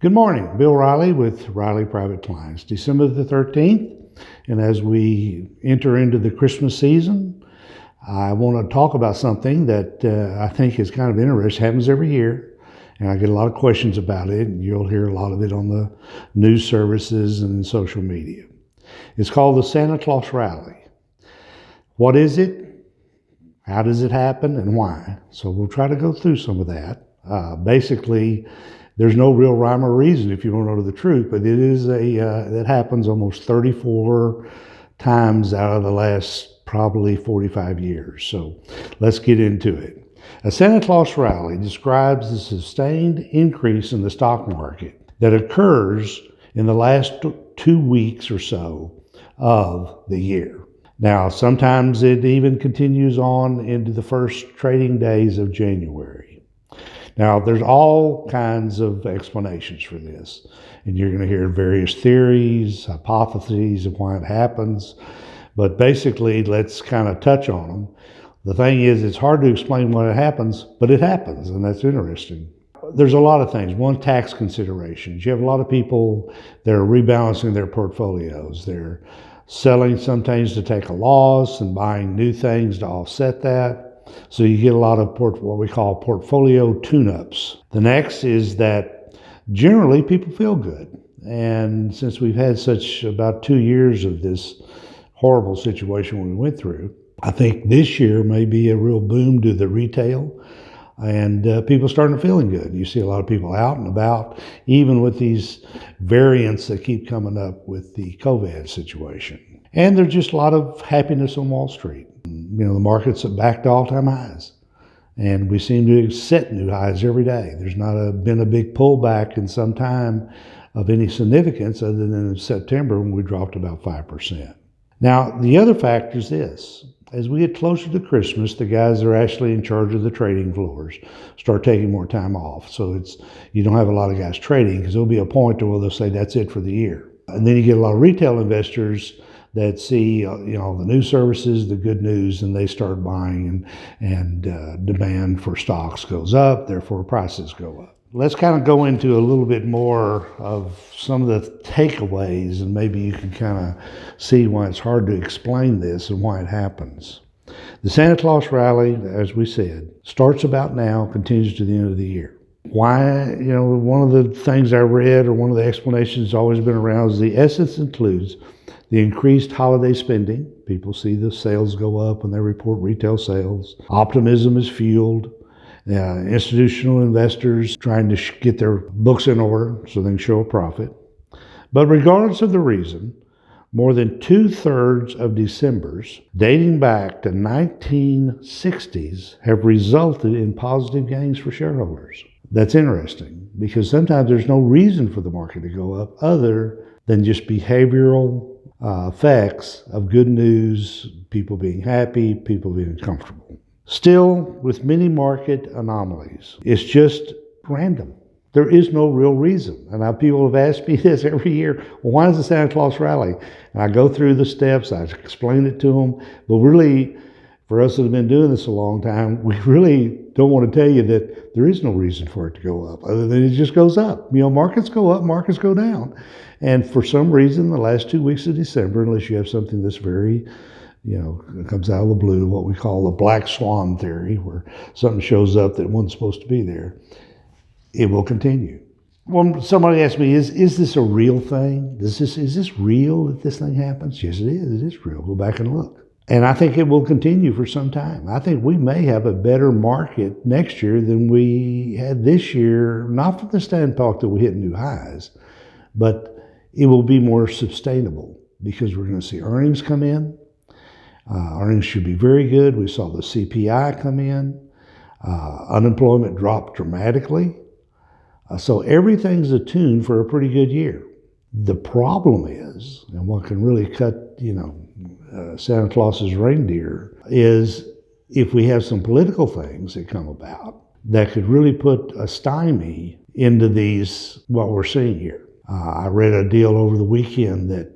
Good morning, Bill Riley with Riley Private Clients. December the 13th, and as we enter into the Christmas season, I want to talk about something that I think is kind of interesting. It happens every year, and I get a lot of questions about it, and you'll hear a lot of it on the news services and social media. It's called the Santa Claus Rally. What is it? How does it happen, and why? So we'll try to go through some of that. Basically, there's no real rhyme or reason if you don't know the truth, but it is that happens almost 34 times out of the last probably 45 years. So let's get into it. A Santa Claus rally describes the sustained increase in the stock market that occurs in the last 2 weeks or so of the year. Now, sometimes it even continues on into the first trading days of January. Now, there's all kinds of explanations for this, and you're going to hear various theories, hypotheses of why it happens, but basically, let's kind of touch on them. The thing is, it's hard to explain why it happens, but it happens, and that's interesting. There's a lot of things. One, tax considerations. You have a lot of people that are rebalancing their portfolios. They're selling some things to take a loss and buying new things to offset that. So you get a lot of what we call portfolio tune-ups. The next is that generally people feel good. And since we've had such about 2 years of this horrible situation we went through, I think this year may be a real boom to the retail and people starting feeling good. You see a lot of people out and about, even with these variants that keep coming up with the COVID situation. And there's just a lot of happiness on Wall Street. You know, the markets have backed to all-time highs, and we seem to set new highs every day. There's not been a big pullback in some time of any significance other than in September when we dropped about 5%. Now, the other factor is this. As we get closer to Christmas, the guys that are actually in charge of the trading floors start taking more time off. So you don't have a lot of guys trading because there'll be a point where they'll say that's it for the year. And then you get a lot of retail investors that see the news services, the good news, and they start buying, and demand for stocks goes up, therefore prices go up. Let's kind of go into a little bit more of some of the takeaways, and maybe you can kind of see why it's hard to explain this and why it happens. The Santa Claus rally, as we said, starts about now, continues to the end of the year. Why? One of the things I read, or one of the explanations that's always been around, is the essence includes the increased holiday spending. People see the sales go up when they report retail sales. Optimism is fueled. Institutional investors trying to get their books in order so they can show a profit. But regardless of the reason, more than 2/3 of Decembers, dating back to 1960s, have resulted in positive gains for shareholders. That's interesting because sometimes there's no reason for the market to go up other than just behavioral effects of good news, people being happy, people being comfortable. Still, with many market anomalies, it's just random. There is no real reason. And people have asked me this every year, well, why does the Santa Claus rally? And I go through the steps, I explain it to them, but really, for us that have been doing this a long time, we really don't want to tell you that there is no reason for it to go up, other than it just goes up. Markets go up, markets go down. And for some reason, the last 2 weeks of December, unless you have something that's very, comes out of the blue, what we call the black swan theory, where something shows up that wasn't supposed to be there, it will continue. When somebody asked me, is this a real thing? Is this real that this thing happens? Yes, it is. It is real. Go back and look. And I think it will continue for some time. I think we may have a better market next year than we had this year, not from the standpoint that we hit new highs, but it will be more sustainable because we're going to see earnings come in. Earnings should be very good. We saw the CPI come in. Unemployment dropped dramatically. So everything's attuned for a pretty good year. The problem is, and what can really cut, Santa Claus's reindeer, is if we have some political things that come about that could really put a stymie into what we're seeing here. I read a deal over the weekend that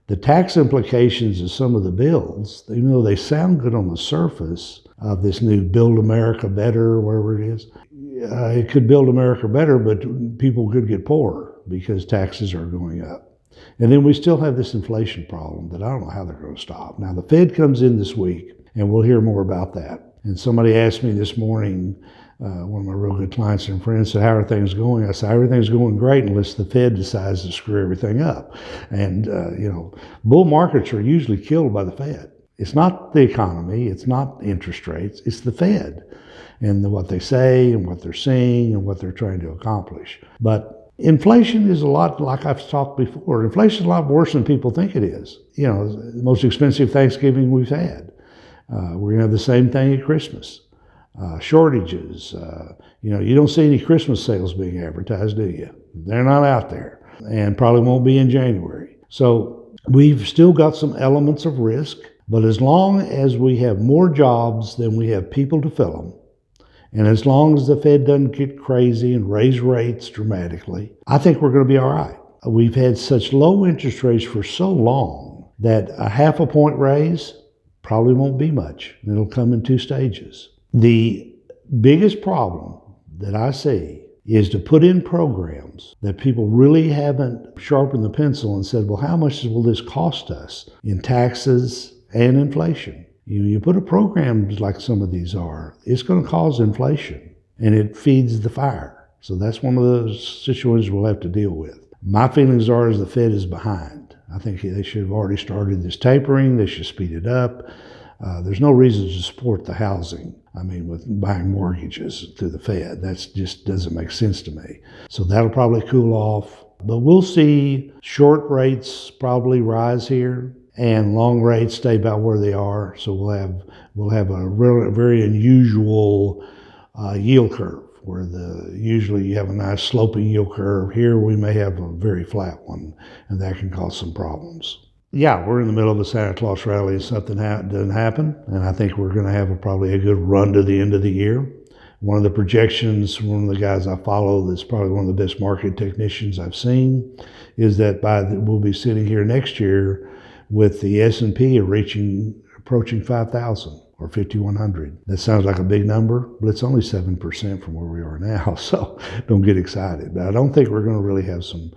the tax implications of some of the bills, even though they sound good on the surface of this new Build America Better, or whatever it is, it could build America better, but people could get poorer. because taxes are going up. And then we still have this inflation problem that I don't know how they're going to stop. Now, the Fed comes in this week, and we'll hear more about that. And somebody asked me this morning, one of my real good clients and friends said, how are things going? I said, everything's going great unless the Fed decides to screw everything up. And, bull markets are usually killed by the Fed. It's not the economy, it's not interest rates, it's the Fed and what they say and what they're saying and what they're trying to accomplish. But inflation is a lot, like I've talked before, inflation is a lot worse than people think it is. The most expensive Thanksgiving we've had. We're going to have the same thing at Christmas. Shortages. You don't see any Christmas sales being advertised, do you? They're not out there and probably won't be in January. So we've still got some elements of risk, but as long as we have more jobs than we have people to fill them, and as long as the Fed doesn't get crazy and raise rates dramatically, I think we're going to be all right. We've had such low interest rates for so long that a half a point raise probably won't be much. It'll come in 2 stages. The biggest problem that I see is to put in programs that people really haven't sharpened the pencil and said, well, how much will this cost us in taxes and inflation? You put a program like some of these are, it's going to cause inflation, and it feeds the fire. So that's one of those situations we'll have to deal with. My feelings are is the Fed is behind. I think they should have already started this tapering. They should speed it up. There's no reason to support the housing. With buying mortgages through the Fed, that just doesn't make sense to me. So that'll probably cool off. But we'll see short rates probably rise here, and long rates stay about where they are. So we'll have a very unusual yield curve, where usually you have a nice sloping yield curve. Here we may have a very flat one, and that can cause some problems. Yeah, we're in the middle of a Santa Claus rally and something doesn't happen, and I think we're going to have probably a good run to the end of the year. One of the projections, one of the guys I follow that's probably one of the best market technicians I've seen, is that we'll be sitting here next year with the S&P approaching 5,000 or 5,100. That sounds like a big number, but it's only 7% from where we are now, so don't get excited. But I don't think we're going to really have some,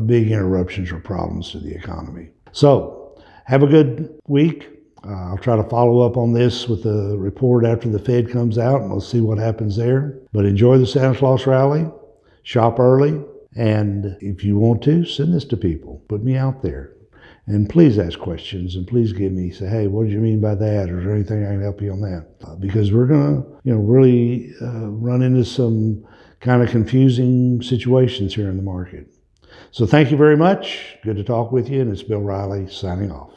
big interruptions or problems to the economy. So have a good week. I'll try to follow up on this with the report after the Fed comes out, and we'll see what happens there. But enjoy the Santa Claus rally, shop early, and if you want to, send this to people. Put me out there. And please ask questions, and please say, hey, what did you mean by that? Or is there anything I can help you on that? Because we're going to, really run into some kind of confusing situations here in the market. So thank you very much. Good to talk with you, and it's Bill Riley signing off.